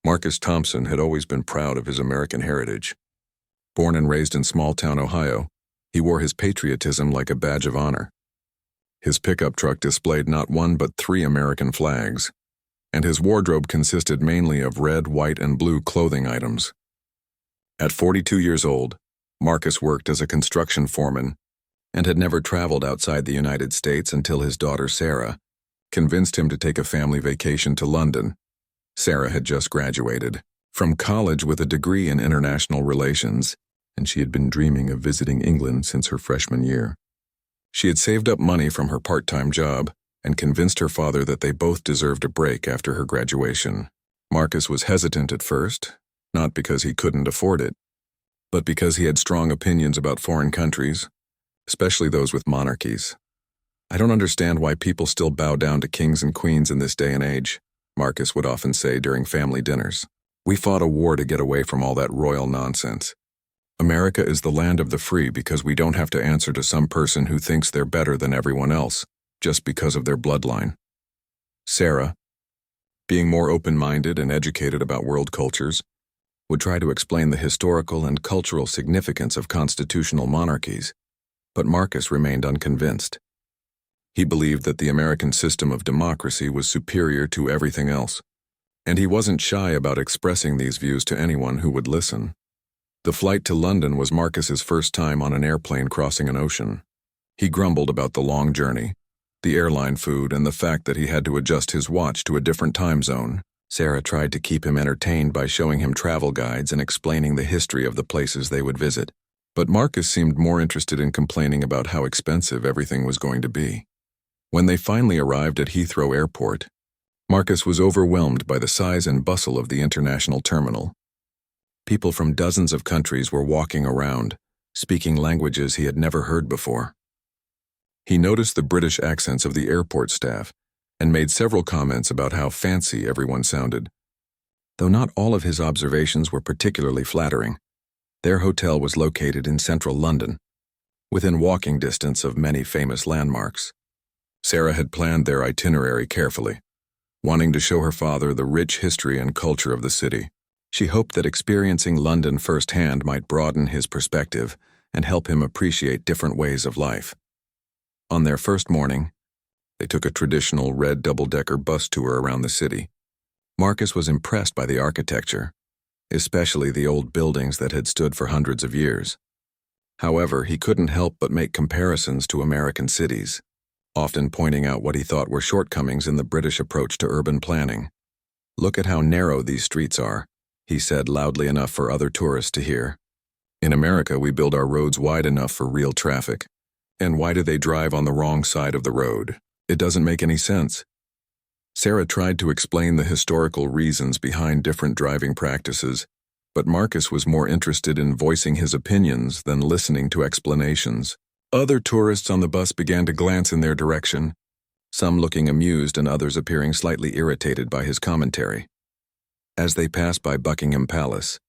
Marcus Thompson had always been proud of his American heritage. Born and raised in small-town Ohio, he wore his patriotism like a badge of honor. His pickup truck displayed not one but 3 American flags, and his wardrobe consisted mainly of red, white, and blue clothing items. At 42 years old, Marcus worked as a construction foreman and had never traveled outside the United States until his daughter Sarah convinced him to take a family vacation to London. Sarah had just graduated from college with a degree in international relations, and she had been dreaming of visiting England since her freshman year. She had saved up money from her part-time job and convinced her father that they both deserved a break after her graduation. Marcus was hesitant at first, not because he couldn't afford it, but because he had strong opinions about foreign countries, especially those with monarchies. "I don't understand why people still bow down to kings and queens in this day and age," Marcus would often say during family dinners. "We fought a war to get away from all that royal nonsense. America is the land of the free because we don't have to answer to some person who thinks they're better than everyone else just because of their bloodline." Sarah, being more open-minded and educated about world cultures, would try to explain the historical and cultural significance of constitutional monarchies, but Marcus remained unconvinced. He believed that the American system of democracy was superior to everything else, and he wasn't shy about expressing these views to anyone who would listen. The flight to London was Marcus's first time on an airplane crossing an ocean. He grumbled about the long journey, the airline food, and the fact that he had to adjust his watch to a different time zone. Sarah tried to keep him entertained by showing him travel guides and explaining the history of the places they would visit, but Marcus seemed more interested in complaining about how expensive everything was going to be. When they finally arrived at Heathrow Airport, Marcus was overwhelmed by the size and bustle of the international terminal. People from dozens of countries were walking around, speaking languages he had never heard before. He noticed the British accents of the airport staff and made several comments about how fancy everyone sounded. Though not all of his observations were particularly flattering, their hotel was located in central London, within walking distance of many famous landmarks. Sarah had planned their itinerary carefully, wanting to show her father the rich history and culture of the city. She hoped that experiencing London firsthand might broaden his perspective and help him appreciate different ways of life. On their first morning, they took a traditional red double-decker bus tour around the city. Marcus was impressed by the architecture, especially the old buildings that had stood for hundreds of years. However, he couldn't help but make comparisons to American cities, often pointing out what he thought were shortcomings in the British approach to urban planning. "Look at how narrow these streets are," he said loudly enough for other tourists to hear. "In America, we build our roads wide enough for real traffic. And why do they drive on the wrong side of the road? It doesn't make any sense." Sarah tried to explain the historical reasons behind different driving practices, but Marcus was more interested in voicing his opinions than listening to explanations. Other tourists on the bus began to glance in their direction, some looking amused and others appearing slightly irritated by his commentary. As they passed by Buckingham Palace,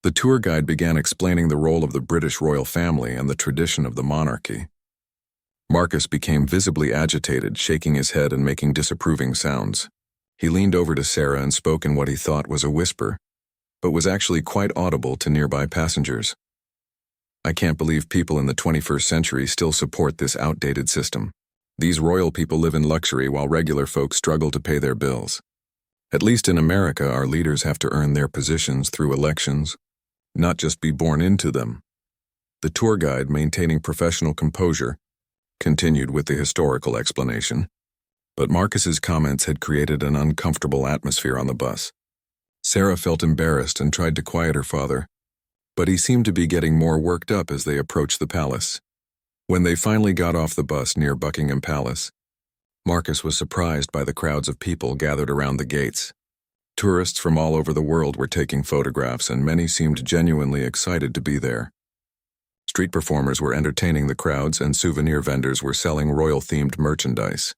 the tour guide began explaining the role of the British royal family and the tradition of the monarchy. Marcus became visibly agitated, shaking his head and making disapproving sounds. He leaned over to Sarah and spoke in what he thought was a whisper, but was actually quite audible to nearby passengers. "I can't believe people in the 21st century still support this outdated system. These royal people live in luxury while regular folks struggle to pay their bills. At least in America, our leaders have to earn their positions through elections, not just be born into them." The tour guide, maintaining professional composure, continued with the historical explanation, but Marcus's comments had created an uncomfortable atmosphere on the bus. Sarah felt embarrassed and tried to quiet her father, but he seemed to be getting more worked up as they approached the palace. When they finally got off the bus near Buckingham Palace, Marcus was surprised by the crowds of people gathered around the gates. Tourists from all over the world were taking photographs, and many seemed genuinely excited to be there. Street performers were entertaining the crowds, and souvenir vendors were selling royal-themed merchandise.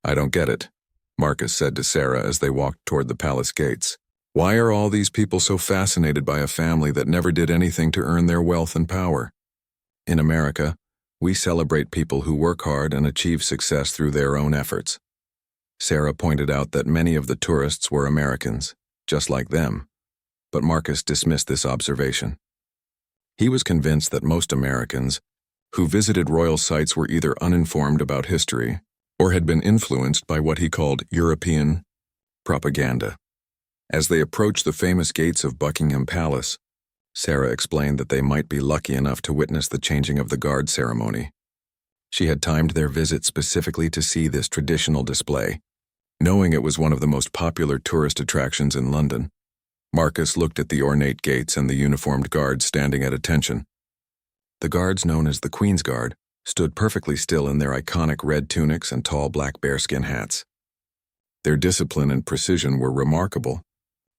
"I don't get it," Marcus said to Sarah as they walked toward the palace gates. "Why are all these people so fascinated by a family that never did anything to earn their wealth and power? In America, we celebrate people who work hard and achieve success through their own efforts." Sarah pointed out that many of the tourists were Americans, just like them, but Marcus dismissed this observation. He was convinced that most Americans who visited royal sites were either uninformed about history or had been influenced by what he called European propaganda. As they approached the famous gates of Buckingham Palace, Sarah explained that they might be lucky enough to witness the changing of the guard ceremony. She had timed their visit specifically to see this traditional display. Knowing it was one of the most popular tourist attractions in London, Marcus looked at the ornate gates and the uniformed guards standing at attention. The guards, known as the Queen's Guard, stood perfectly still in their iconic red tunics and tall black bearskin hats. Their discipline and precision were remarkable,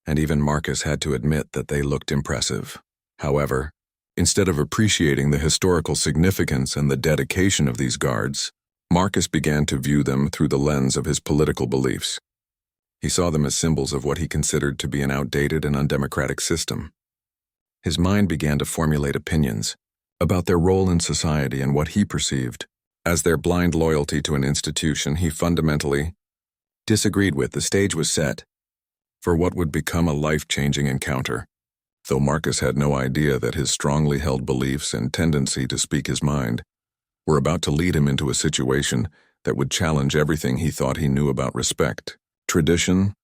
and even Marcus had to admit that they looked impressive. However, instead of appreciating the historical significance and the dedication of these guards, Marcus began to view them through the lens of his political beliefs. He saw them as symbols of what he considered to be an outdated and undemocratic system. His mind began to formulate opinions about their role in society and what he perceived as their blind loyalty to an institution he fundamentally disagreed with. The stage was set for what would become a life-changing encounter, though Marcus had no idea that his strongly held beliefs and tendency to speak his mind were about to lead him into a situation that would challenge everything he thought he knew about respect, tradition,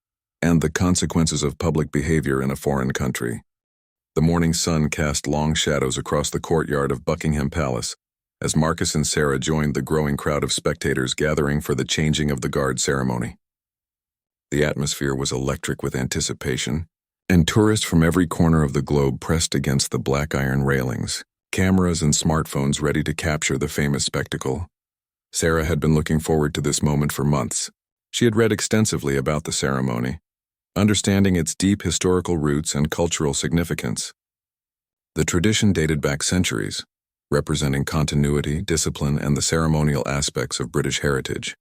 and the consequences of public behavior in a foreign country. The morning sun cast long shadows across the courtyard of Buckingham Palace as Marcus and Sarah joined the growing crowd of spectators gathering for the changing of the guard ceremony. The atmosphere was electric with anticipation, and tourists from every corner of the globe pressed against the black iron railings, cameras and smartphones ready to capture the famous spectacle. Sarah had been looking forward to this moment for months. She had read extensively about the ceremony, understanding its deep historical roots and cultural significance. The tradition dated back centuries, representing continuity, discipline, and the ceremonial aspects of British heritage.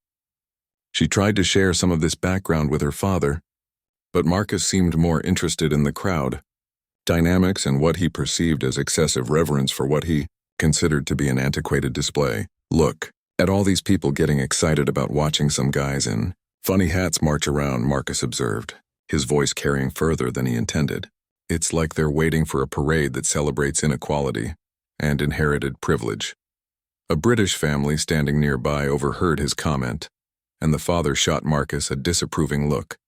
She tried to share some of this background with her father, but Marcus seemed more interested in the crowd dynamics and what he perceived as excessive reverence for what he considered to be an antiquated display. "Look at all these people getting excited about watching some guys in funny hats march around," Marcus observed, his voice carrying further than he intended. "It's like they're waiting for a parade that celebrates inequality and inherited privilege." A British family standing nearby overheard his comment, and the father shot Marcus a disapproving look.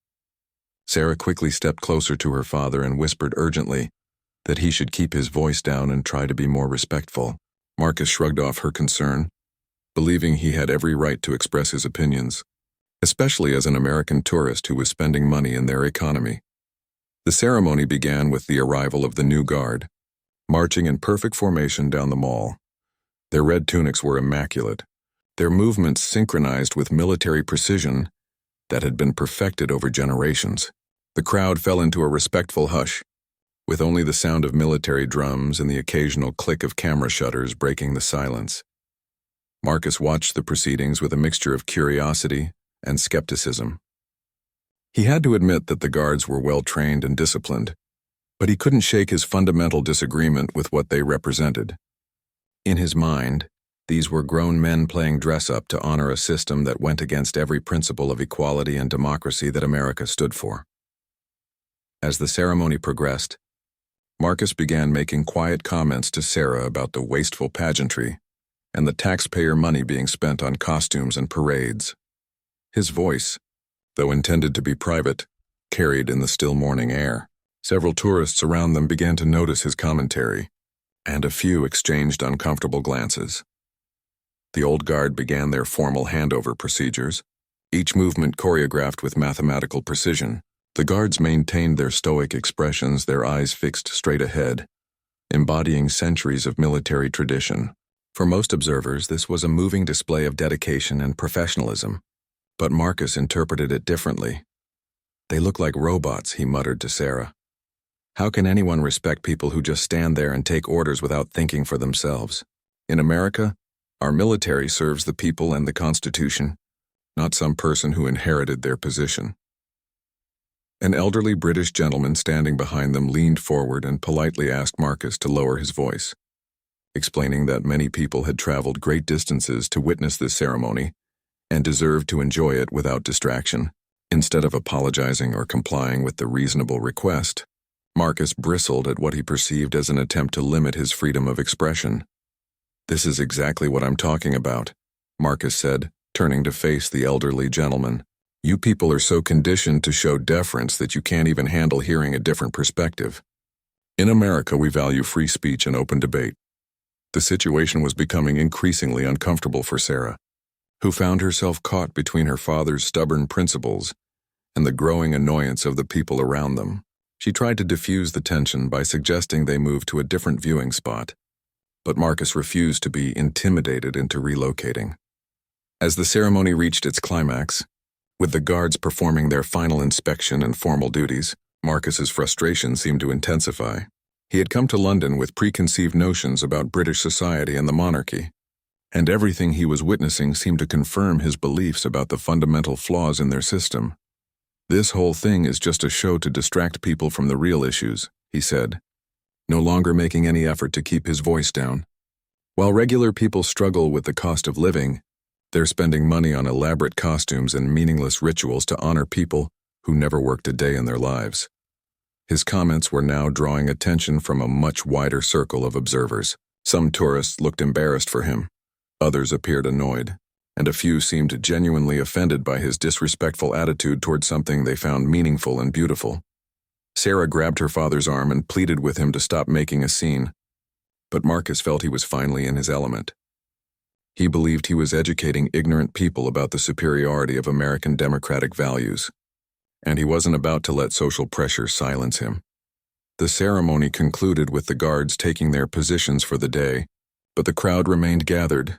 Sarah quickly stepped closer to her father and whispered urgently that he should keep his voice down and try to be more respectful. Marcus shrugged off her concern, believing he had every right to express his opinions, especially as an American tourist who was spending money in their economy. The ceremony began with the arrival of the new guard, marching in perfect formation down the mall. Their red tunics were immaculate, their movements synchronized with military precision that had been perfected over generations. The crowd fell into a respectful hush, with only the sound of military drums and the occasional click of camera shutters breaking the silence. Marcus watched the proceedings with a mixture of curiosity and skepticism. He had to admit that the guards were well-trained and disciplined, but he couldn't shake his fundamental disagreement with what they represented. In his mind, these were grown men playing dress-up to honor a system that went against every principle of equality and democracy that America stood for. As the ceremony progressed, Marcus began making quiet comments to Sarah about the wasteful pageantry and the taxpayer money being spent on costumes and parades. His voice, though intended to be private, carried in the still morning air. Several tourists around them began to notice his commentary, and a few exchanged uncomfortable glances. The old guard began their formal handover procedures, each movement choreographed with mathematical precision. The guards maintained their stoic expressions, their eyes fixed straight ahead, embodying centuries of military tradition. For most observers, this was a moving display of dedication and professionalism, but Marcus interpreted it differently. "They look like robots," he muttered to Sarah. "How can anyone respect people who just stand there and take orders without thinking for themselves? In America, our military serves the people and the Constitution, not some person who inherited their position." An elderly British gentleman standing behind them leaned forward and politely asked Marcus to lower his voice, explaining that many people had traveled great distances to witness this ceremony and deserved to enjoy it without distraction. Instead of apologizing or complying with the reasonable request, Marcus bristled at what he perceived as an attempt to limit his freedom of expression. "This is exactly what I'm talking about," Marcus said, turning to face the elderly gentleman. "You people are so conditioned to show deference that you can't even handle hearing a different perspective. In America, we value free speech and open debate." The situation was becoming increasingly uncomfortable for Sarah, who found herself caught between her father's stubborn principles and the growing annoyance of the people around them. She tried to diffuse the tension by suggesting they move to a different viewing spot, but Marcus refused to be intimidated into relocating. As the ceremony reached its climax, with the guards performing their final inspection and formal duties, Marcus's frustration seemed to intensify. He had come to London with preconceived notions about British society and the monarchy, and everything he was witnessing seemed to confirm his beliefs about the fundamental flaws in their system. "This whole thing is just a show to distract people from the real issues," he said, no longer making any effort to keep his voice down. "While regular people struggle with the cost of living, they're spending money on elaborate costumes and meaningless rituals to honor people who never worked a day in their lives." His comments were now drawing attention from a much wider circle of observers. Some tourists looked embarrassed for him, others appeared annoyed, and a few seemed genuinely offended by his disrespectful attitude toward something they found meaningful and beautiful. Sarah grabbed her father's arm and pleaded with him to stop making a scene, but Marcus felt he was finally in his element. He believed he was educating ignorant people about the superiority of American democratic values, and he wasn't about to let social pressure silence him. The ceremony concluded with the guards taking their positions for the day, but the crowd remained gathered,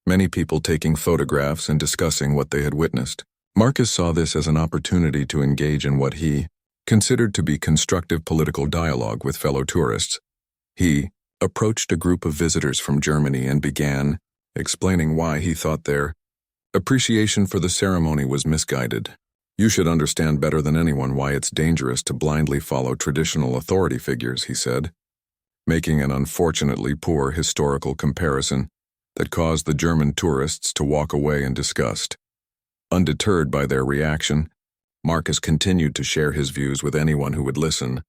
many people taking photographs and discussing what they had witnessed. Marcus saw this as an opportunity to engage in what he considered to be constructive political dialogue with fellow tourists. He approached a group of visitors from Germany and began explaining why he thought their appreciation for the ceremony was misguided. "You should understand better than anyone why it's dangerous to blindly follow traditional authority figures," he said, making an unfortunately poor historical comparison that caused the German tourists to walk away in disgust. Undeterred by their reaction, Marcus continued to share his views with anyone who would listen,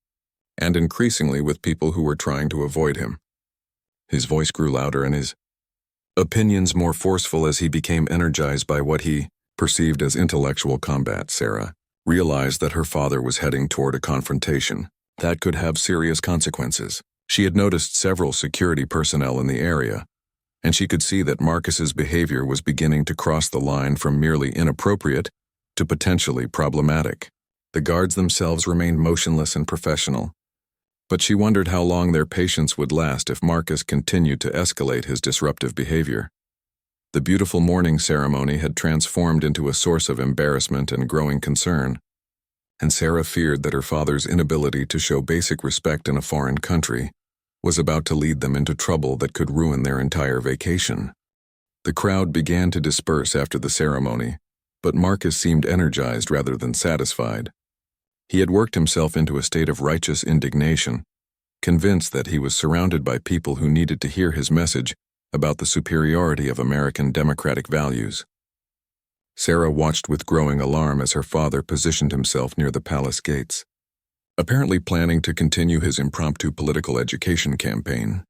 and increasingly with people who were trying to avoid him. His voice grew louder and his opinions more forceful as he became energized by what he perceived as intellectual combat. Sarah realized that her father was heading toward a confrontation that could have serious consequences. She had noticed several security personnel in the area, and she could see that Marcus's behavior was beginning to cross the line from merely inappropriate to potentially problematic. The guards themselves remained motionless and professional, but she wondered how long their patience would last if Marcus continued to escalate his disruptive behavior. The beautiful morning ceremony had transformed into a source of embarrassment and growing concern, and Sarah feared that her father's inability to show basic respect in a foreign country was about to lead them into trouble that could ruin their entire vacation. The crowd began to disperse after the ceremony, but Marcus seemed energized rather than satisfied. He had worked himself into a state of righteous indignation, convinced that he was surrounded by people who needed to hear his message about the superiority of American democratic values. Sarah watched with growing alarm as her father positioned himself near the palace gates, apparently planning to continue his impromptu political education campaign.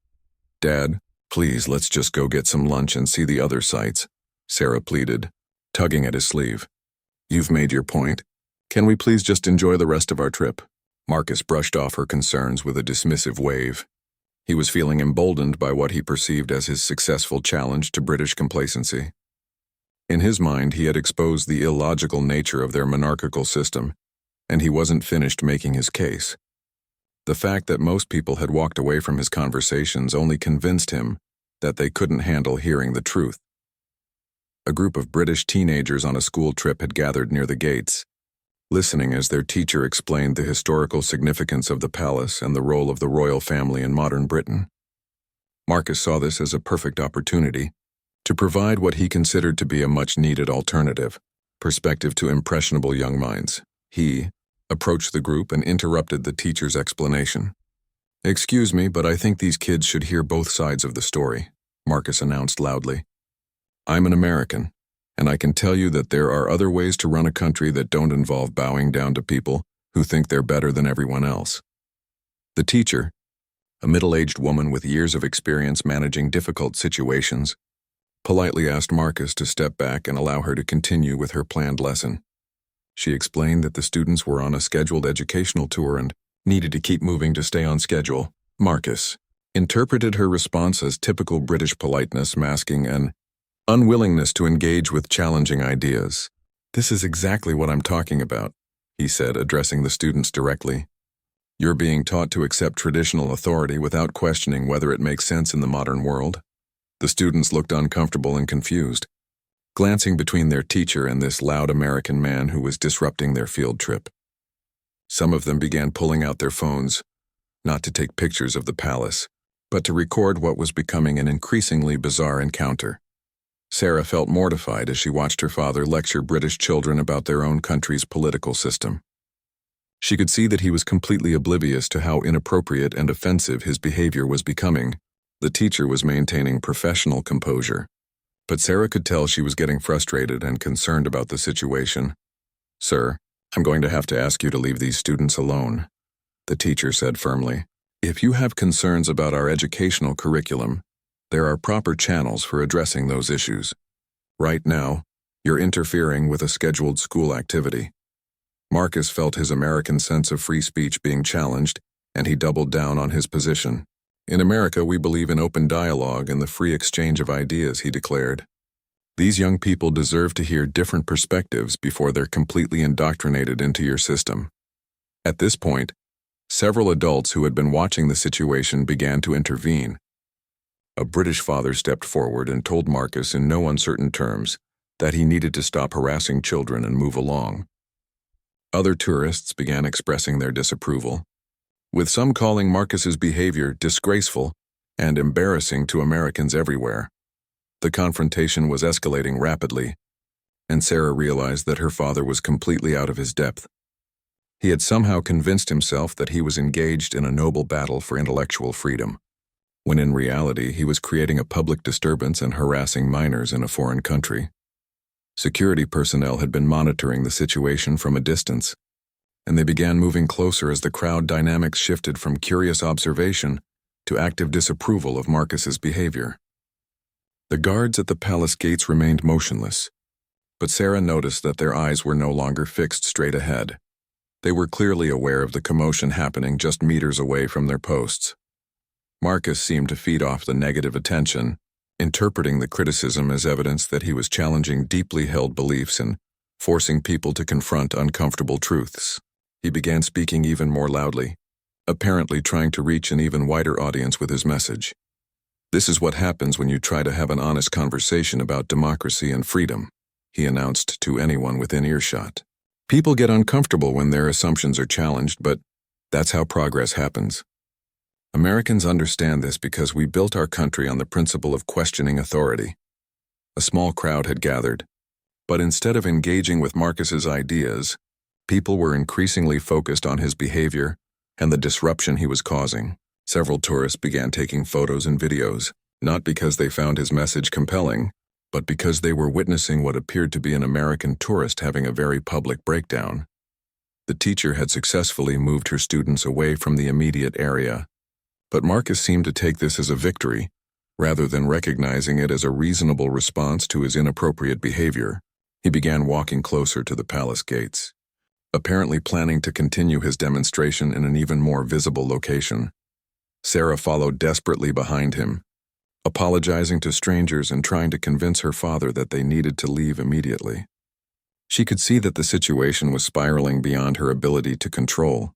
"Dad, please, let's just go get some lunch and see the other sights," Sarah pleaded, tugging at his sleeve. "You've made your point. Can we please just enjoy the rest of our trip?" Marcus brushed off her concerns with a dismissive wave. He was feeling emboldened by what he perceived as his successful challenge to British complacency. In his mind, he had exposed the illogical nature of their monarchical system, and he wasn't finished making his case. The fact that most people had walked away from his conversations only convinced him that they couldn't handle hearing the truth. A group of British teenagers on a school trip had gathered near the gates, listening as their teacher explained the historical significance of the palace and the role of the royal family in modern Britain. Marcus saw this as a perfect opportunity to provide what he considered to be a much-needed alternative perspective to impressionable young minds. He approached the group and interrupted the teacher's explanation. "Excuse me, but I think these kids should hear both sides of the story," Marcus announced loudly. "I'm an American, And I can tell you that there are other ways to run a country that don't involve bowing down to people who think they're better than everyone else. The teacher, a middle-aged woman with years of experience managing difficult situations, politely asked Marcus to step back and allow her to continue with her planned lesson. She explained that the students were on a scheduled educational tour and needed to keep moving to stay on schedule. Marcus interpreted her response as typical British politeness masking an unwillingness to engage with challenging ideas. "This is exactly what I'm talking about," he said, addressing the students directly. "You're being taught to accept traditional authority without questioning whether it makes sense in the modern world." The students looked uncomfortable and confused, glancing between their teacher and this loud American man who was disrupting their field trip. Some of them began pulling out their phones, not to take pictures of the palace, but to record what was becoming an increasingly bizarre encounter. Sarah felt mortified as she watched her father lecture British children about their own country's political system. She could see that he was completely oblivious to how inappropriate and offensive his behavior was becoming. The teacher was maintaining professional composure, but Sarah could tell she was getting frustrated and concerned about the situation. "Sir, I'm going to have to ask you to leave these students alone," the teacher said firmly. "If you have concerns about our educational curriculum, there are proper channels for addressing those issues. Right now, you're interfering with a scheduled school activity." Marcus felt his American sense of free speech being challenged, and he doubled down on his position. "In America, we believe in open dialogue and the free exchange of ideas," he declared. "These young people deserve to hear different perspectives before they're completely indoctrinated into your system." At this point, several adults who had been watching the situation began to intervene. A British father stepped forward and told Marcus in no uncertain terms that he needed to stop harassing children and move along. Other tourists began expressing their disapproval, with some calling Marcus's behavior disgraceful and embarrassing to Americans everywhere. The confrontation was escalating rapidly, and Sarah realized that her father was completely out of his depth. He had somehow convinced himself that he was engaged in a noble battle for intellectual freedom, when in reality he was creating a public disturbance and harassing minors in a foreign country. Security personnel had been monitoring the situation from a distance, and they began moving closer as the crowd dynamics shifted from curious observation to active disapproval of Marcus's behavior. The guards at the palace gates remained motionless, but Sarah noticed that their eyes were no longer fixed straight ahead. They were clearly aware of the commotion happening just meters away from their posts. Marcus seemed to feed off the negative attention, interpreting the criticism as evidence that he was challenging deeply held beliefs and forcing people to confront uncomfortable truths. He began speaking even more loudly, apparently trying to reach an even wider audience with his message. "This is what happens when you try to have an honest conversation about democracy and freedom," he announced to anyone within earshot. "People get uncomfortable when their assumptions are challenged, but that's how progress happens. Americans understand this because we built our country on the principle of questioning authority." A small crowd had gathered, but instead of engaging with Marcus's ideas, people were increasingly focused on his behavior and the disruption he was causing. Several tourists began taking photos and videos, not because they found his message compelling, but because they were witnessing what appeared to be an American tourist having a very public breakdown. The teacher had successfully moved her students away from the immediate area, but Marcus seemed to take this as a victory, rather than recognizing it as a reasonable response to his inappropriate behavior. He began walking closer to the palace gates, apparently planning to continue his demonstration in an even more visible location. Sarah followed desperately behind him, apologizing to strangers and trying to convince her father that they needed to leave immediately. She could see that the situation was spiraling beyond her ability to control,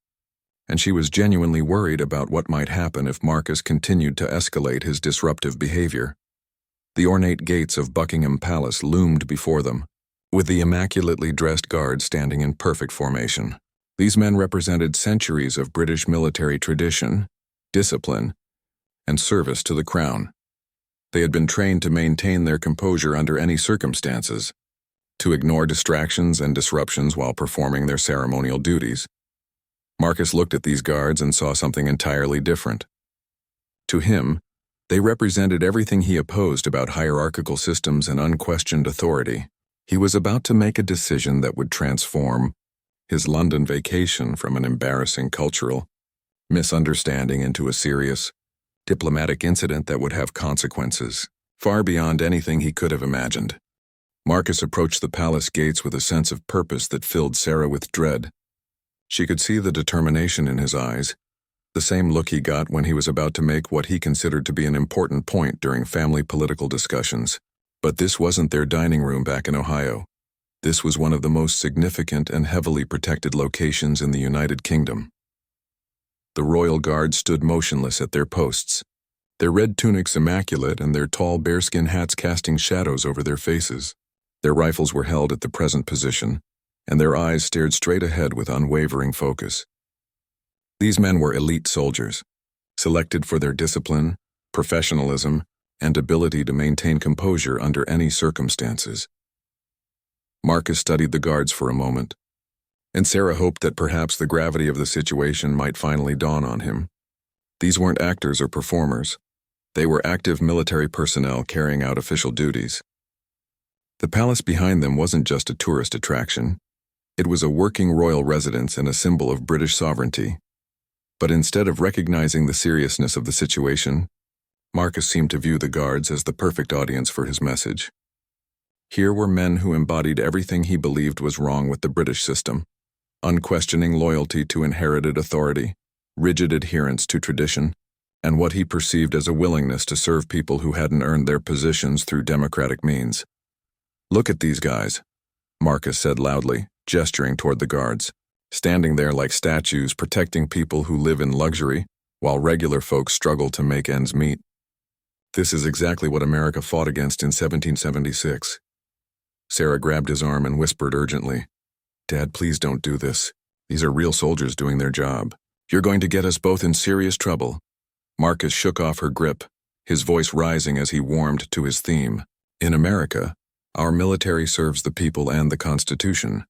and she was genuinely worried about what might happen if Marcus continued to escalate his disruptive behavior. The ornate gates of Buckingham Palace loomed before them, with the immaculately dressed guards standing in perfect formation. These men represented centuries of British military tradition, discipline, and service to the crown. They had been trained to maintain their composure under any circumstances, to ignore distractions and disruptions while performing their ceremonial duties. Marcus looked at these guards and saw something entirely different. To him, they represented everything he opposed about hierarchical systems and unquestioned authority. He was about to make a decision that would transform his London vacation from an embarrassing cultural misunderstanding into a serious, diplomatic incident that would have consequences far beyond anything he could have imagined. Marcus approached the palace gates with a sense of purpose that filled Sarah with dread. She could see the determination in his eyes, the same look he got when he was about to make what he considered to be an important point during family political discussions. But this wasn't their dining room back in Ohio. This was one of the most significant and heavily protected locations in the United Kingdom. The royal guards stood motionless at their posts, their red tunics immaculate and their tall bearskin hats casting shadows over their faces. Their rifles were held at the present position, and their eyes stared straight ahead with unwavering focus. These men were elite soldiers, selected for their discipline, professionalism, and ability to maintain composure under any circumstances. Marcus studied the guards for a moment, and Sarah hoped that perhaps the gravity of the situation might finally dawn on him. These weren't actors or performers. They were active military personnel carrying out official duties. The palace behind them wasn't just a tourist attraction. It was a working royal residence and a symbol of British sovereignty. But instead of recognizing the seriousness of the situation, Marcus seemed to view the guards as the perfect audience for his message. Here were men who embodied everything he believed was wrong with the British system: unquestioning loyalty to inherited authority, rigid adherence to tradition, and what he perceived as a willingness to serve people who hadn't earned their positions through democratic means. "Look at these guys," Marcus said loudly, gesturing toward the guards, standing there like statues protecting people who live in luxury while regular folks struggle to make ends meet. This is exactly what America fought against in 1776. Sarah grabbed his arm and whispered urgently, "Dad, please don't do this. These are real soldiers doing their job. You're going to get us both in serious trouble." Marcus shook off her grip, his voice rising as he warmed to his theme. "In America, our military serves the people and the Constitution,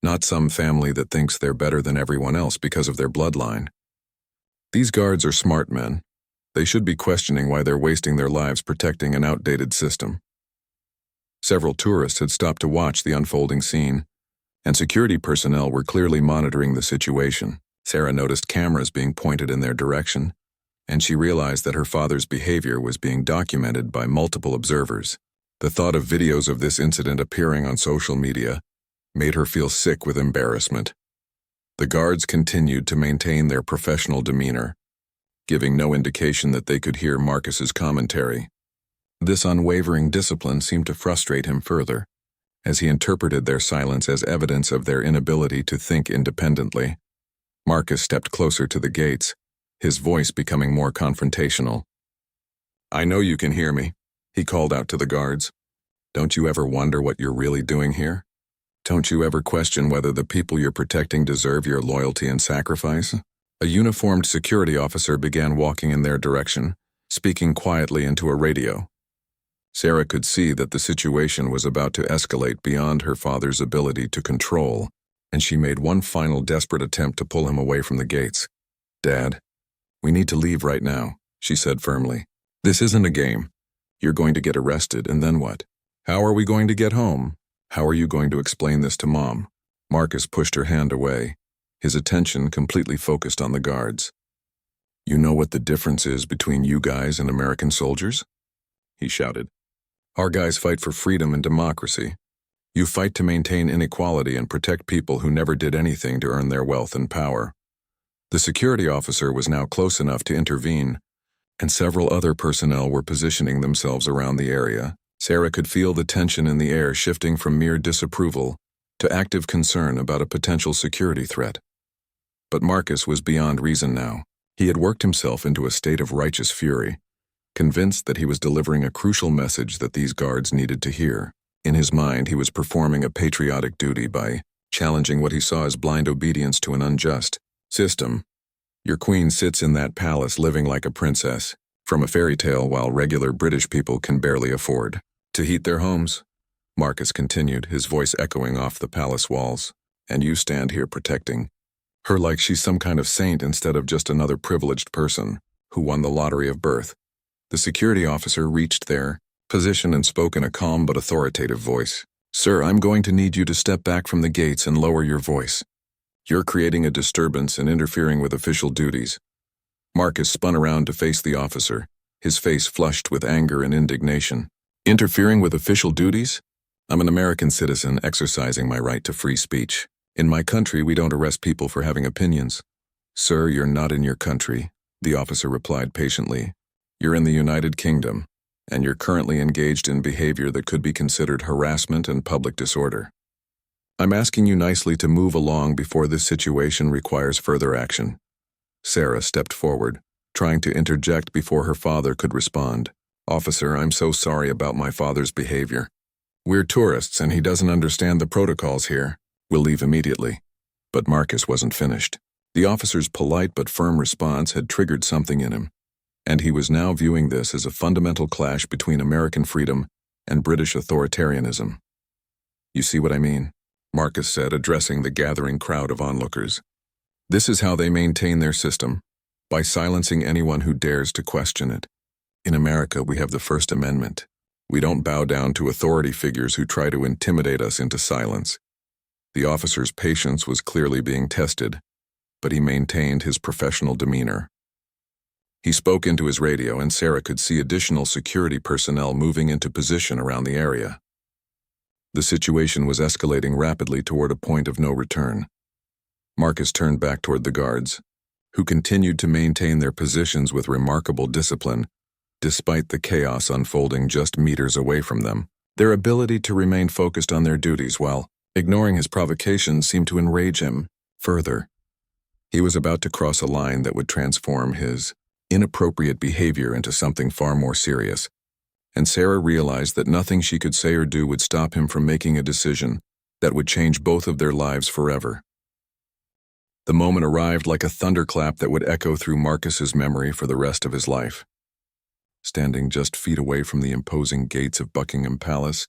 not some family that thinks they're better than everyone else because of their bloodline. These guards are smart men. They should be questioning why they're wasting their lives protecting an outdated system." Several tourists had stopped to watch the unfolding scene, and security personnel were clearly monitoring the situation. Sarah noticed cameras being pointed in their direction, and she realized that her father's behavior was being documented by multiple observers. The thought of videos of this incident appearing on social media made her feel sick with embarrassment. The guards continued to maintain their professional demeanor, giving no indication that they could hear Marcus's commentary. This unwavering discipline seemed to frustrate him further, as he interpreted their silence as evidence of their inability to think independently. Marcus stepped closer to the gates, his voice becoming more confrontational. "I know you can hear me," he called out to the guards. "Don't you ever wonder what you're really doing here? Don't you ever question whether the people you're protecting deserve your loyalty and sacrifice?" A uniformed security officer began walking in their direction, speaking quietly into a radio. Sarah could see that the situation was about to escalate beyond her father's ability to control, and she made one final desperate attempt to pull him away from the gates. "Dad, we need to leave right now," she said firmly. "This isn't a game. You're going to get arrested, and then what? How are we going to get home? How are you going to explain this to Mom?" Marcus pushed her hand away, his attention completely focused on the guards. "You know what the difference is between you guys and American soldiers?" he shouted. "Our guys fight for freedom and democracy. You fight to maintain inequality and protect people who never did anything to earn their wealth and power." The security officer was now close enough to intervene, and several other personnel were positioning themselves around the area. Sarah could feel the tension in the air shifting from mere disapproval to active concern about a potential security threat. But Marcus was beyond reason now. He had worked himself into a state of righteous fury, convinced that he was delivering a crucial message that these guards needed to hear. In his mind, he was performing a patriotic duty by challenging what he saw as blind obedience to an unjust system. Your queen sits in that palace living like a princess, from a fairy tale, while regular British people can barely afford to heat their homes. Marcus continued, his voice echoing off the palace walls. "And you stand here protecting her like she's some kind of saint instead of just another privileged person who won the lottery of birth." The security officer reached their position and spoke in a calm but authoritative voice. "Sir, I'm going to need you to step back from the gates and lower your voice. You're creating a disturbance and interfering with official duties." Marcus spun around to face the officer, his face flushed with anger and indignation. "Interfering with official duties? I'm an American citizen exercising my right to free speech. In my country, we don't arrest people for having opinions." "Sir, you're not in your country," the officer replied patiently. "You're in the United Kingdom, and you're currently engaged in behavior that could be considered harassment and public disorder. I'm asking you nicely to move along before this situation requires further action." Sarah stepped forward, trying to interject before her father could respond. "Officer, I'm so sorry about my father's behavior. We're tourists and he doesn't understand the protocols here. We'll leave immediately." But Marcus wasn't finished. The officer's polite but firm response had triggered something in him, and he was now viewing this as a fundamental clash between American freedom and British authoritarianism. "You see what I mean?" Marcus said, addressing the gathering crowd of onlookers. "This is how they maintain their system, by silencing anyone who dares to question it. In America, we have the First Amendment. We don't bow down to authority figures who try to intimidate us into silence." The officer's patience was clearly being tested, but he maintained his professional demeanor. He spoke into his radio, and Sarah could see additional security personnel moving into position around the area. The situation was escalating rapidly toward a point of no return. Marcus turned back toward the guards, who continued to maintain their positions with remarkable discipline, despite the chaos unfolding just meters away from them. Their ability to remain focused on their duties while ignoring his provocations seemed to enrage him further. He was about to cross a line that would transform his inappropriate behavior into something far more serious, and Sarah realized that nothing she could say or do would stop him from making a decision that would change both of their lives forever. The moment arrived like a thunderclap that would echo through Marcus's memory for the rest of his life. Standing just feet away from the imposing gates of Buckingham Palace,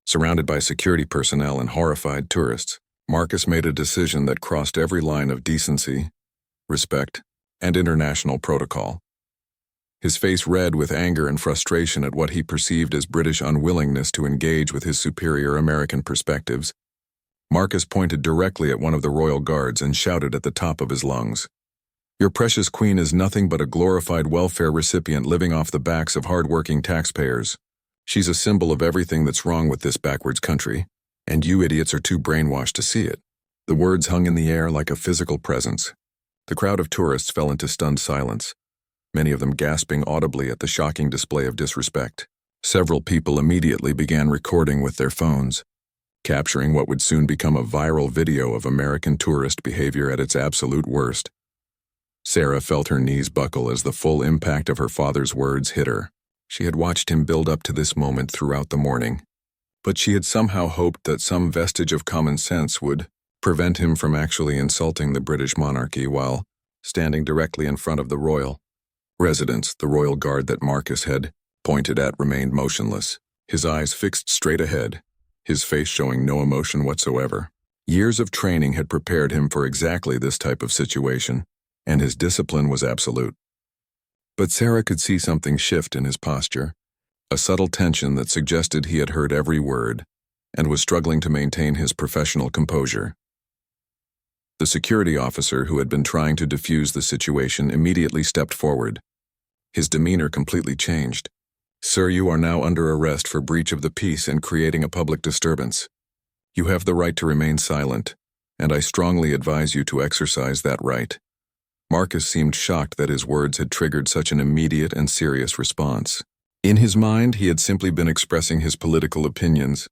surrounded by security personnel and horrified tourists, Marcus made a decision that crossed every line of decency, respect, and international protocol. His face red with anger and frustration at what he perceived as British unwillingness to engage with his superior American perspectives, Marcus pointed directly at one of the royal guards and shouted at the top of his lungs, "Your precious queen is nothing but a glorified welfare recipient living off the backs of hard-working taxpayers. She's a symbol of everything that's wrong with this backwards country, and you idiots are too brainwashed to see it." The words hung in the air like a physical presence. The crowd of tourists fell into stunned silence, many of them gasping audibly at the shocking display of disrespect. Several people immediately began recording with their phones, capturing what would soon become a viral video of American tourist behavior at its absolute worst. Sarah felt her knees buckle as the full impact of her father's words hit her. She had watched him build up to this moment throughout the morning, but she had somehow hoped that some vestige of common sense would prevent him from actually insulting the British monarchy while standing directly in front of the royal residence. The royal guard that Marcus had pointed at remained motionless, his eyes fixed straight ahead, his face showing no emotion whatsoever. Years of training had prepared him for exactly this type of situation, and his discipline was absolute. But Sarah could see something shift in his posture, a subtle tension that suggested he had heard every word and was struggling to maintain his professional composure. The security officer who had been trying to defuse the situation immediately stepped forward. His demeanor completely changed. "Sir, you are now under arrest for breach of the peace and creating a public disturbance. You have the right to remain silent, and I strongly advise you to exercise that right." Marcus seemed shocked that his words had triggered such an immediate and serious response. In his mind, he had simply been expressing his political opinions,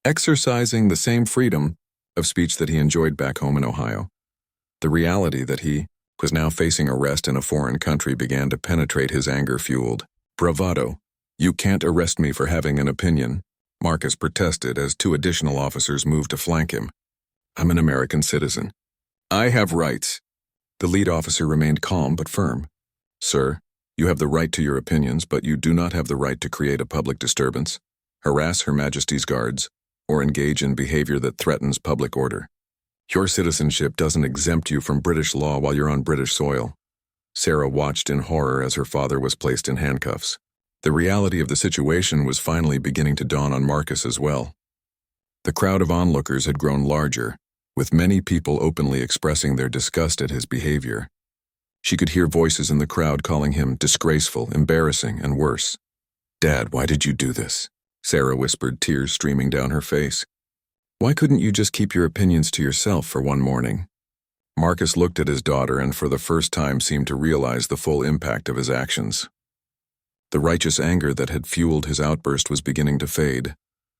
exercising the same freedom of speech that he enjoyed back home in Ohio. The reality that he was now facing arrest in a foreign country began to penetrate his anger-fueled bravado. "You can't arrest me for having an opinion," Marcus protested as two additional officers moved to flank him. "I'm an American citizen. I have rights." The lead officer remained calm but firm. "Sir, you have the right to your opinions, but you do not have the right to create a public disturbance, harass Her Majesty's guards, or engage in behavior that threatens public order. Your citizenship doesn't exempt you from British law while you're on British soil." Sarah watched in horror as her father was placed in handcuffs. The reality of the situation was finally beginning to dawn on Marcus as well. The crowd of onlookers had grown larger, with many people openly expressing their disgust at his behavior. She could hear voices in the crowd calling him disgraceful, embarrassing, and worse. "Dad, why did you do this?" Sarah whispered, tears streaming down her face. "Why couldn't you just keep your opinions to yourself for one morning?" Marcus looked at his daughter and for the first time seemed to realize the full impact of his actions. The righteous anger that had fueled his outburst was beginning to fade,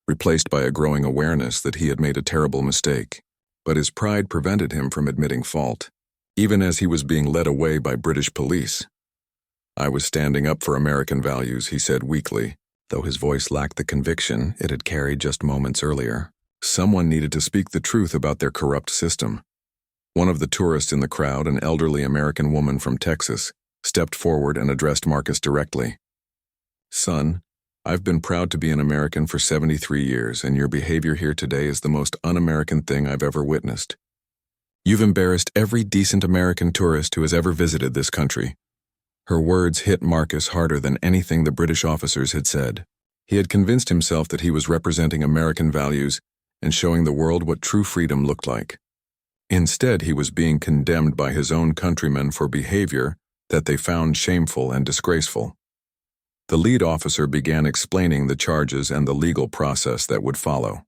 replaced by a growing awareness that he had made a terrible mistake. But his pride prevented him from admitting fault, even as he was being led away by British police. "I was standing up for American values," he said weakly, though his voice lacked the conviction it had carried just moments earlier. Someone needed to speak the truth about their corrupt system. One of the tourists in the crowd, an elderly American woman from Texas, stepped forward and addressed Marcus directly. "Son, I've been proud to be an American for 73 years, and your behavior here today is the most un-American thing I've ever witnessed. You've embarrassed every decent American tourist who has ever visited this country." Her words hit Marcus harder than anything the British officers had said. He had convinced himself that he was representing American values and showing the world what true freedom looked like. Instead, he was being condemned by his own countrymen for behavior that they found shameful and disgraceful. The lead officer began explaining the charges and the legal process that would follow.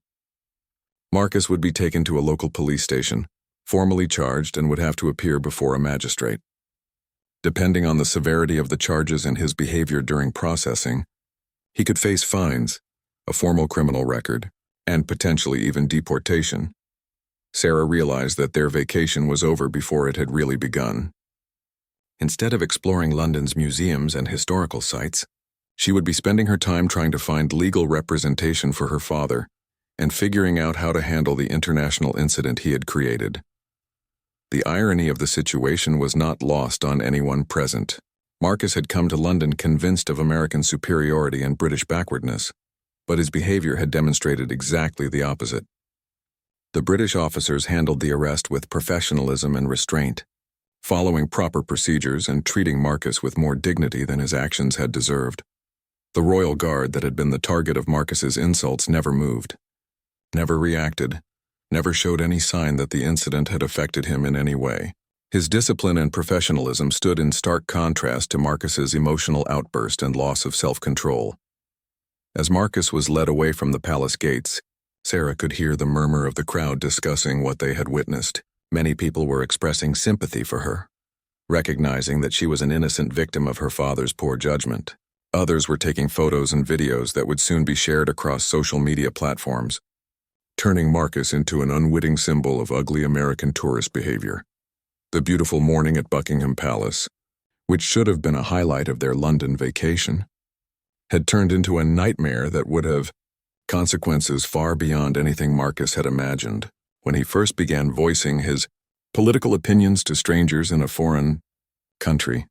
Marcus would be taken to a local police station, formally charged, and would have to appear before a magistrate. Depending on the severity of the charges and his behavior during processing, he could face fines, a formal criminal record, and potentially even deportation. Sarah realized that their vacation was over before it had really begun. Instead of exploring London's museums and historical sites, she would be spending her time trying to find legal representation for her father and figuring out how to handle the international incident he had created. The irony of the situation was not lost on anyone present. Marcus had come to London convinced of American superiority and British backwardness, but his behavior had demonstrated exactly the opposite. The British officers handled the arrest with professionalism and restraint, following proper procedures and treating Marcus with more dignity than his actions had deserved. The Royal Guard that had been the target of Marcus's insults never moved, never reacted, never showed any sign that the incident had affected him in any way. His discipline and professionalism stood in stark contrast to Marcus's emotional outburst and loss of self-control. As Marcus was led away from the palace gates, Sarah could hear the murmur of the crowd discussing what they had witnessed. Many people were expressing sympathy for her, recognizing that she was an innocent victim of her father's poor judgment. Others were taking photos and videos that would soon be shared across social media platforms, turning Marcus into an unwitting symbol of ugly American tourist behavior. The beautiful morning at Buckingham Palace, which should have been a highlight of their London vacation, had turned into a nightmare that would have consequences far beyond anything Marcus had imagined. When he first began voicing his political opinions to strangers in a foreign country,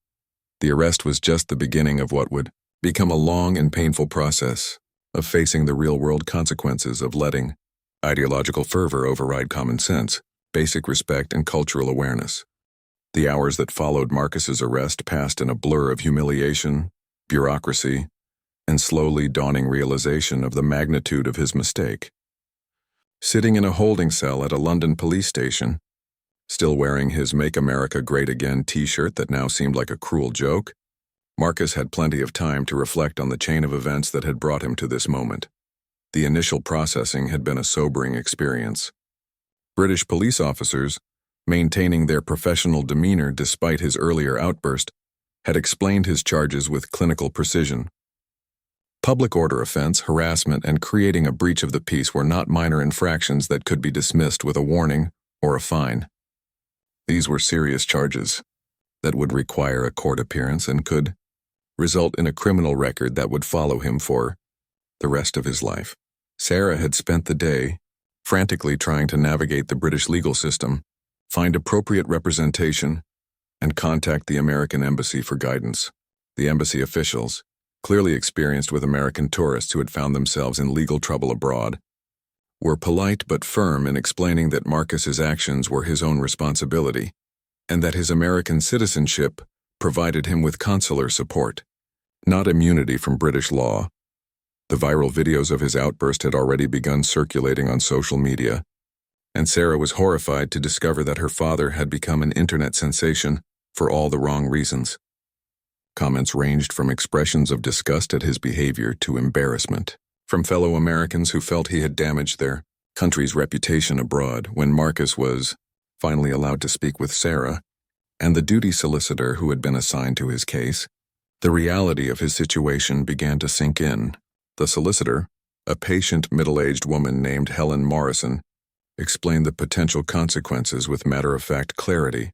the arrest was just the beginning of what would become a long and painful process of facing the real-world consequences of letting ideological fervor override common sense, basic respect, and cultural awareness. The hours that followed Marcus's arrest passed in a blur of humiliation, bureaucracy, and slowly dawning realization of the magnitude of his mistake. Sitting in a holding cell at a London police station, still wearing his Make America Great Again t-shirt that now seemed like a cruel joke, Marcus had plenty of time to reflect on the chain of events that had brought him to this moment. The initial processing had been a sobering experience. British police officers, maintaining their professional demeanor despite his earlier outburst, had explained his charges with clinical precision. Public order offense, harassment, and creating a breach of the peace were not minor infractions that could be dismissed with a warning or a fine. These were serious charges that would require a court appearance and could result in a criminal record that would follow him for the rest of his life. Sarah had spent the day frantically trying to navigate the British legal system, find appropriate representation, and contact the American embassy for guidance. The embassy officials, clearly experienced with American tourists who had found themselves in legal trouble abroad, were polite but firm in explaining that Marcus's actions were his own responsibility, and that his American citizenship provided him with consular support, not immunity from British law. The viral videos of his outburst had already begun circulating on social media, and Sarah was horrified to discover that her father had become an internet sensation for all the wrong reasons. Comments ranged from expressions of disgust at his behavior to embarrassment from fellow Americans who felt he had damaged their country's reputation abroad. When Marcus was finally allowed to speak with Sarah and the duty solicitor who had been assigned to his case, the reality of his situation began to sink in. The solicitor, a patient middle-aged woman named Helen Morrison, explained the potential consequences with matter-of-fact clarity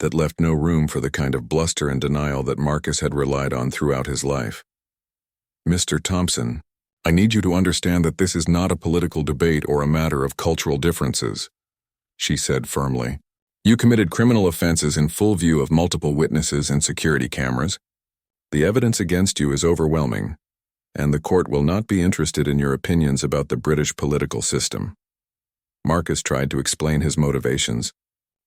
that left no room for the kind of bluster and denial that Marcus had relied on throughout his life. "Mr. Thompson, I need you to understand that this is not a political debate or a matter of cultural differences," she said firmly. "You committed criminal offenses in full view of multiple witnesses and security cameras. The evidence against you is overwhelming, and the court will not be interested in your opinions about the British political system." Marcus tried to explain his motivations,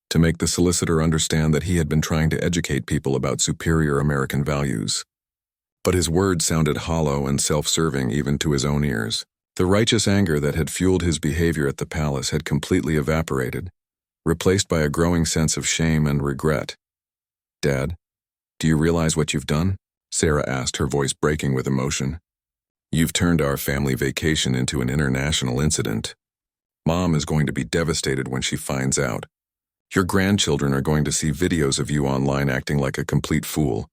to make the solicitor understand that he had been trying to educate people about superior American values. But his words sounded hollow and self-serving even to his own ears. The righteous anger that had fueled his behavior at the palace had completely evaporated, replaced by a growing sense of shame and regret. "Dad, do you realize what you've done?" Sarah asked, her voice breaking with emotion. "You've turned our family vacation into an international incident. Mom is going to be devastated when she finds out. Your grandchildren are going to see videos of you online acting like a complete fool."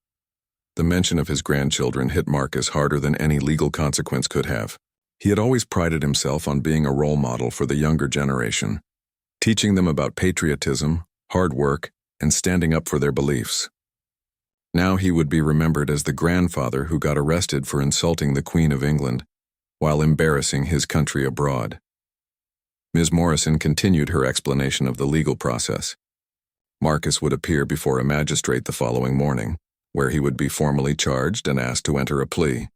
The mention of his grandchildren hit Marcus harder than any legal consequence could have. He had always prided himself on being a role model for the younger generation, teaching them about patriotism, hard work, and standing up for their beliefs. Now he would be remembered as the grandfather who got arrested for insulting the Queen of England while embarrassing his country abroad. Ms. Morrison continued her explanation of the legal process. Marcus would appear before a magistrate the following morning, where he would be formally charged and asked to enter a plea.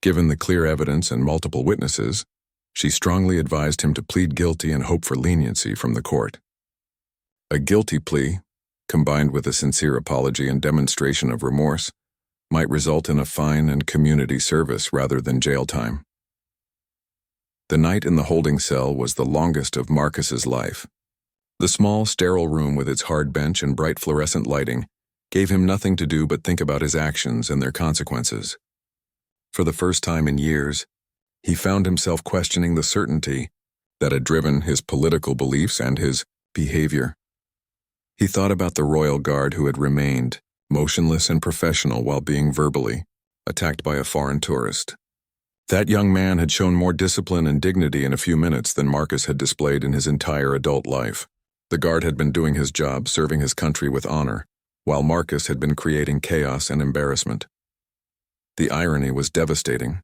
Given the clear evidence and multiple witnesses, she strongly advised him to plead guilty and hope for leniency from the court. A guilty plea, combined with a sincere apology and demonstration of remorse, might result in a fine and community service rather than jail time. The night in the holding cell was the longest of Marcus's life. The small, sterile room with its hard bench and bright fluorescent lighting gave him nothing to do but think about his actions and their consequences. For the first time in years, he found himself questioning the certainty that had driven his political beliefs and his behavior. He thought about the royal guard who had remained motionless and professional while being verbally attacked by a foreign tourist. That young man had shown more discipline and dignity in a few minutes than Marcus had displayed in his entire adult life. The guard had been doing his job, serving his country with honor, while Marcus had been creating chaos and embarrassment. The irony was devastating.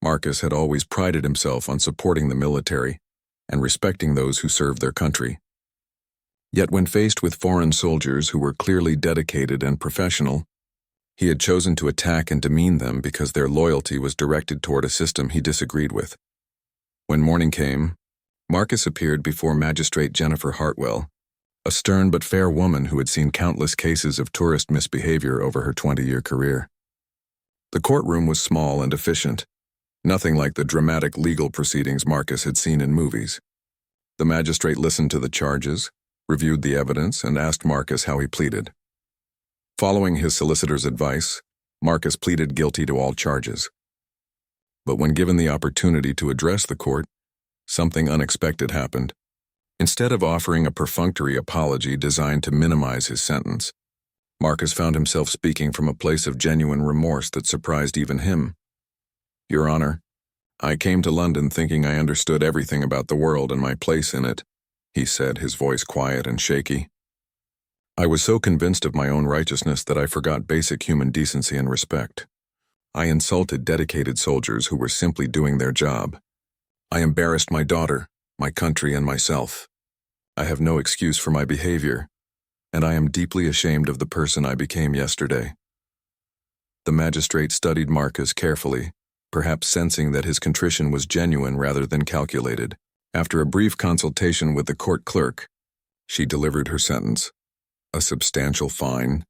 Marcus had always prided himself on supporting the military and respecting those who served their country. Yet when faced with foreign soldiers who were clearly dedicated and professional, he had chosen to attack and demean them because their loyalty was directed toward a system he disagreed with. When morning came, Marcus appeared before Magistrate Jennifer Hartwell, a stern but fair woman who had seen countless cases of tourist misbehavior over her 20-year career. The courtroom was small and efficient, nothing like the dramatic legal proceedings Marcus had seen in movies. The magistrate listened to the charges, reviewed the evidence, and asked Marcus how he pleaded. Following his solicitor's advice, Marcus pleaded guilty to all charges. But when given the opportunity to address the court, something unexpected happened. Instead of offering a perfunctory apology designed to minimize his sentence, Marcus found himself speaking from a place of genuine remorse that surprised even him. "Your Honor, I came to London thinking I understood everything about the world and my place in it," he said, his voice quiet and shaky. "I was so convinced of my own righteousness that I forgot basic human decency and respect. I insulted dedicated soldiers who were simply doing their job. I embarrassed my daughter, my country, and myself. I have no excuse for my behavior, and I am deeply ashamed of the person I became yesterday." The magistrate studied Marcus carefully, perhaps sensing that his contrition was genuine rather than calculated. After a brief consultation with the court clerk, she delivered her sentence: a substantial fine,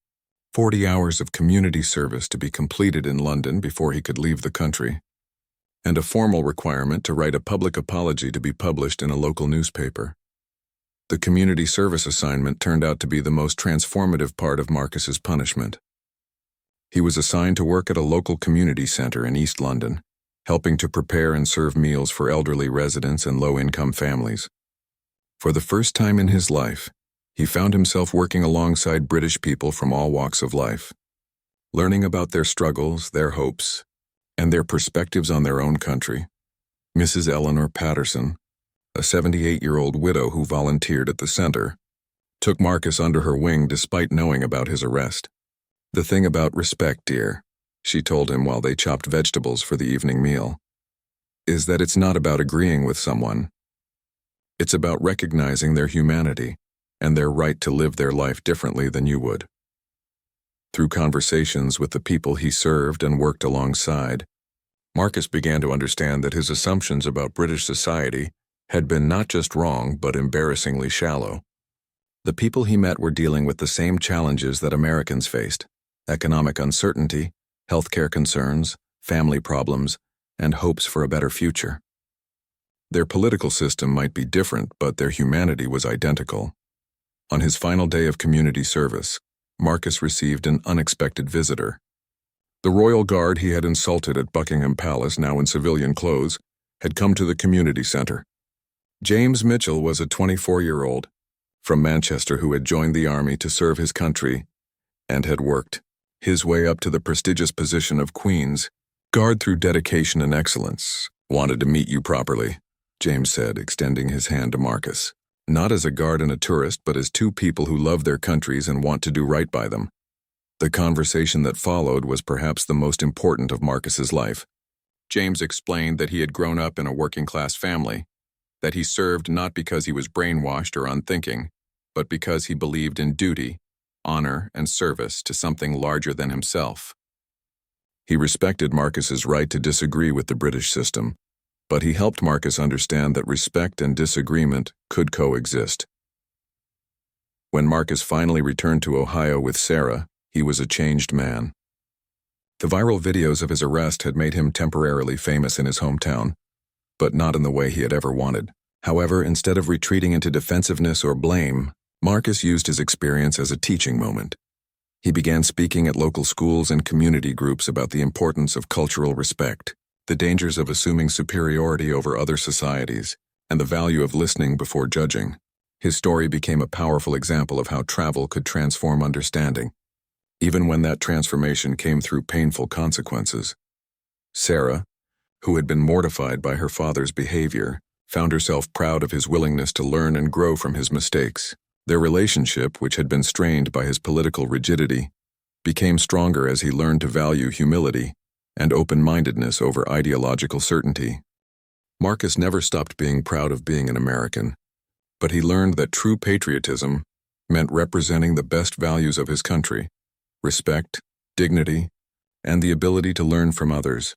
40 hours of community service to be completed in London before he could leave the country, and a formal requirement to write a public apology to be published in a local newspaper. The community service assignment turned out to be the most transformative part of Marcus's punishment. He was assigned to work at a local community center in East London, helping to prepare and serve meals for elderly residents and low-income families. For the first time in his life, he found himself working alongside British people from all walks of life, learning about their struggles, their hopes, and their perspectives on their own country. Mrs. Eleanor Patterson, a 78-year-old widow who volunteered at the center, took Marcus under her wing despite knowing about his arrest. "The thing about respect, dear," she told him while they chopped vegetables for the evening meal, "is that it's not about agreeing with someone. It's about recognizing their humanity and their right to live their life differently than you would." Through conversations with the people he served and worked alongside, Marcus began to understand that his assumptions about British society had been not just wrong but embarrassingly shallow. The people he met were dealing with the same challenges that Americans faced: economic uncertainty, healthcare concerns, family problems, and hopes for a better future. Their political system might be different, but their humanity was identical. On his final day of community service, Marcus received an unexpected visitor. The royal guard he had insulted at Buckingham Palace, now in civilian clothes, had come to the community center. James Mitchell was a 24-year-old from Manchester who had joined the army to serve his country and had worked his way up to the prestigious position of Queen's Guard through dedication and excellence. "Wanted to meet you properly," James said, extending his hand to Marcus. "Not as a guard and a tourist, but as two people who love their countries and want to do right by them." The conversation that followed was perhaps the most important of Marcus's life. James explained that he had grown up in a working-class family, that he served not because he was brainwashed or unthinking, but because he believed in duty, honor, and service to something larger than himself. He respected Marcus's right to disagree with the British system, but he helped Marcus understand that respect and disagreement could coexist. When Marcus finally returned to Ohio with Sarah, he was a changed man. The viral videos of his arrest had made him temporarily famous in his hometown, but not in the way he had ever wanted. However, instead of retreating into defensiveness or blame, Marcus used his experience as a teaching moment. He began speaking at local schools and community groups about the importance of cultural respect, the dangers of assuming superiority over other societies, and the value of listening before judging. His story became a powerful example of how travel could transform understanding, even when that transformation came through painful consequences. Sarah, who had been mortified by her father's behavior, found herself proud of his willingness to learn and grow from his mistakes. Their relationship, which had been strained by his political rigidity, became stronger as he learned to value humility and open-mindedness over ideological certainty. Marcus never stopped being proud of being an American, but he learned that true patriotism meant representing the best values of his country: respect, dignity, and the ability to learn from others,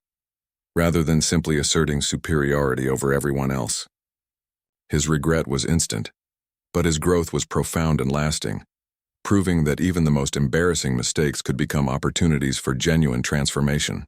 rather than simply asserting superiority over everyone else. His regret was instant, but his growth was profound and lasting, proving that even the most embarrassing mistakes could become opportunities for genuine transformation.